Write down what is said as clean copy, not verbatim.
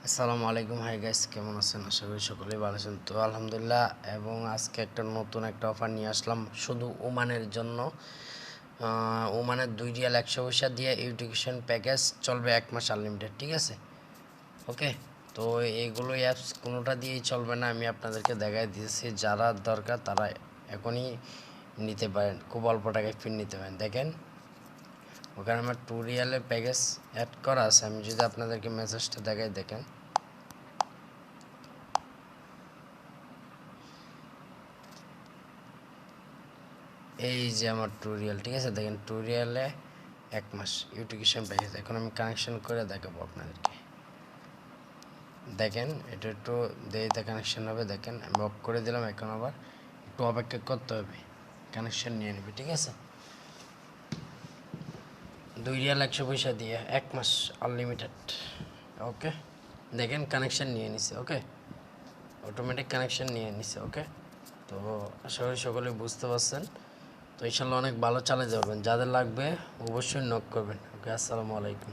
আসসালামু আলাইকুম। Hi guys, কেমন আছেন? আশা করি সকলেই ভালো আছেন। তো আলহামদুলিল্লাহ, এবং আজকে নতুন একটা অফার নিয়ে আসলাম শুধু ওমানের জন্য। ওমানের 2 রিয়াল 100 পয়সা দিয়ে এডুকেশন প্যাকেজ চলবে 1 মাস আনলিমিটেড, ঠিক আছে? ওকে, তো এইগুলো অ্যাপস কোনোটা দিয়েই চলবে না, আমি আপনাদেরকে দেখাই দিয়েছি। যারা দরকার তারা এখনই নিতে পারেন, খুব অল্প টাকায় ফির নিতে পারেন। দেখেন, ওখানে আমার 2 রিয়ালের প্যাকেজ অ্যাড করা আছে। আমি যদি আপনাদেরকে মেসেজটা দেখাই, দেখেন এই যে আমার 2 রিয়াল, ঠিক আছে? দেখেন 2 রিয়ালে 1 মাস এডুকেশন প্যাকেজ। এখন আমি কানেকশন করে দেখাবো আপনাদেরকে। দেখেন, এটা একটু দেরিতে কানেকশন হবে। দেখেন আমি অফ করে দিলাম, এখন আবার একটু অপেক্ষা করতে হবে, কানেকশন নিয়ে নেবে, ঠিক আছে? 2 রিয়াল 100 পয়সা দিয়ে 1 মাস আনলিমিটেড। ওকে, দেখেন কানেকশন নিয়ে নিছে। ওকে, অটোমেটিক কানেকশন নিয়ে নিছে। ওকে, তো আশা করি সকলে বুঝতে পারছেন। তো ইনশাল্লাহ অনেক ভালো চালিয়ে যাবেন। যাদের লাগবে অবশ্যই নক করবেন। ওকে, আসসালামু আলাইকুম।